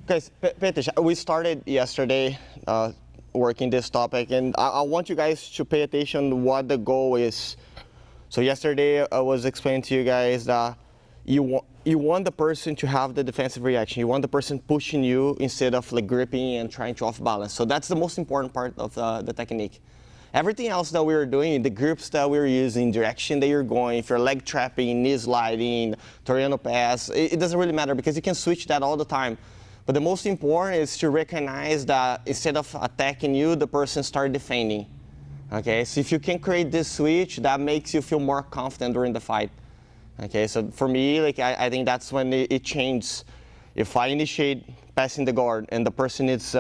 Guys, pay attention. We started yesterday working this topic, and I want you guys to pay attention what the goal is. So yesterday I was explaining to you guys that you want the person to have the defensive reaction. You want the person pushing you instead of like gripping and trying to off balance. So that's the most important part of the technique. Everything else that we were doing, the grips that we were using, direction that you're going, if you're leg trapping, knee sliding, Toriano pass, it doesn't really matter because you can switch that all the time. But the most important is to recognize that instead of attacking you, the person start defending. Okay, so if you can create this switch, that makes you feel more confident during the fight. Okay, so for me, like I think that's when it changes. If I initiate passing the guard and the person is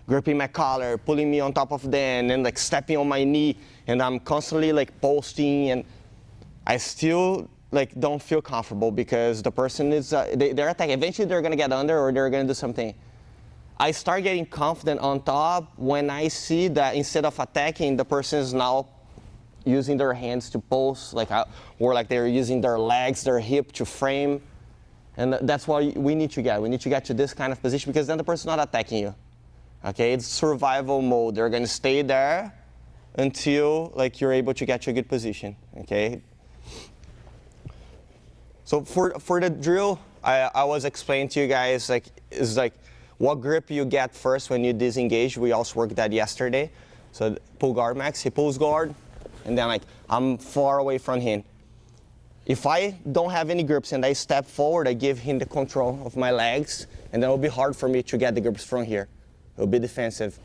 gripping my collar, pulling me on top of them, and like stepping on my knee, and I'm constantly like posting, and I still like don't feel comfortable because the person is they're attacking. Eventually they're gonna get under or they're gonna do something. I start getting confident on top when I see that instead of attacking, the person is now using their hands to post, like or like they're using their legs, their hip to frame, and that's why we need to get. We need to get to this kind of position because then the person's not attacking you. Okay, it's survival mode. They're gonna stay there until like you're able to get to a good position. Okay. So for the drill, I was explaining to you guys like is like what grip you get first when you disengage. We also worked that yesterday. So pull guard max, he pulls guard, and then like I'm far away from him. If I don't have any grips and I step forward, I give him the control of my legs, and then it'll be hard for me to get the grips from here. It'll be defensive.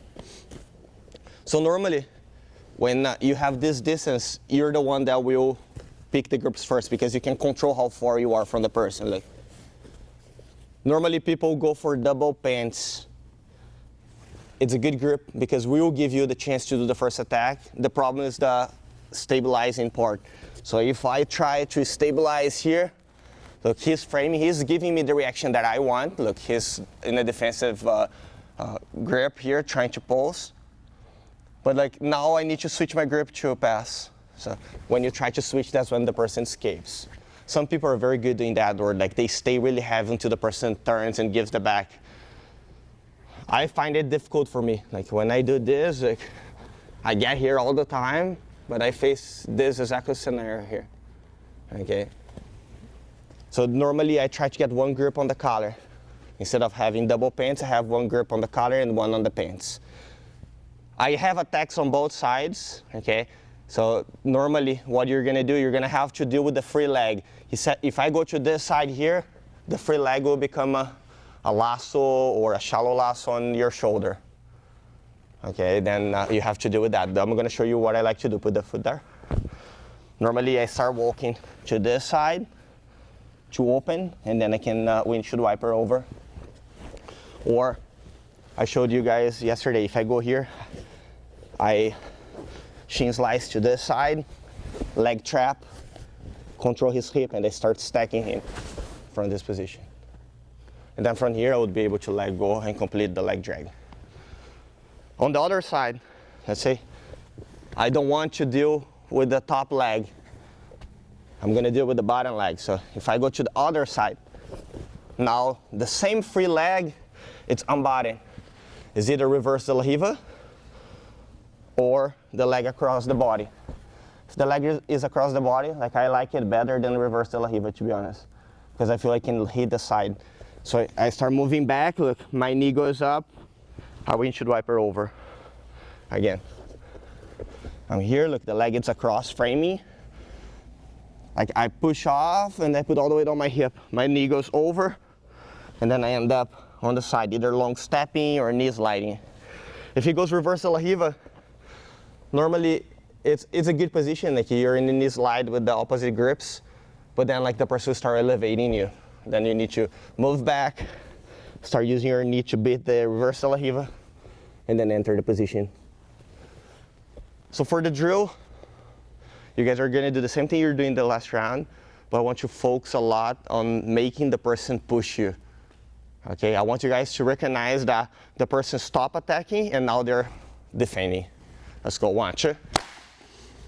So normally, when you have this distance, you're the one that will pick the grips first because you can control how far you are from the person. Like, normally people go for double pants. It's a good grip because we will give you the chance to do the first attack. The problem is the stabilizing part. So if I try to stabilize here, look, he's framing, he's giving me the reaction that I want. Look, he's in a defensive grip here, trying to pulse. But like now I need to switch my grip to a pass. So when you try to switch, that's when the person escapes. Some people are very good doing that, or like they stay really heavy until the person turns and gives the back. I find it difficult for me. Like when I do this, like I get here all the time, but I face this exact scenario here. Okay. So normally I try to get one grip on the collar. Instead of having double pants, I have one grip on the collar and one on the pants. I have attacks on both sides, okay? So normally what you're gonna do, you're gonna have to deal with the free leg. He said if I go to this side here, the free leg will become a lasso or a shallow lasso on your shoulder. Okay, then you have to deal with that. I'm gonna show you what I like to do. Put the foot there. Normally I start walking to this side to open, and then I can windshield wiper over. Or I showed you guys yesterday, if I go here, I shin slice to this side, leg trap, control his hip, and I start stacking him from this position. And then from here, I would be able to let go and complete the leg drag. On the other side, let's say, I don't want to deal with the top leg. I'm gonna deal with the bottom leg. So if I go to the other side, now the same free leg, it's unbodied. It's either reverse de la Riva or the leg across the body. If the leg is across the body, like I like it better than reverse de la Riva, to be honest, because I feel I can hit the side. So I start moving back, look, my knee goes up, I windshield wiper over. Again. I'm here, look, the leg is across, framing. Like I push off and I put all the weight on my hip. My knee goes over, and then I end up on the side, either long stepping or knee sliding. If he goes reverse de la Riva, normally it's a good position, like you're in the knee slide with the opposite grips, but then like the person will start elevating you. Then you need to move back, start using your knee to beat the reverse de la Riva, and then enter the position. So for the drill, you guys are gonna do the same thing you're doing the last round, but I want you to focus a lot on making the person push you. Okay, I want you guys to recognize that the person stopped attacking and now they're defending. Let's go, 1, 2.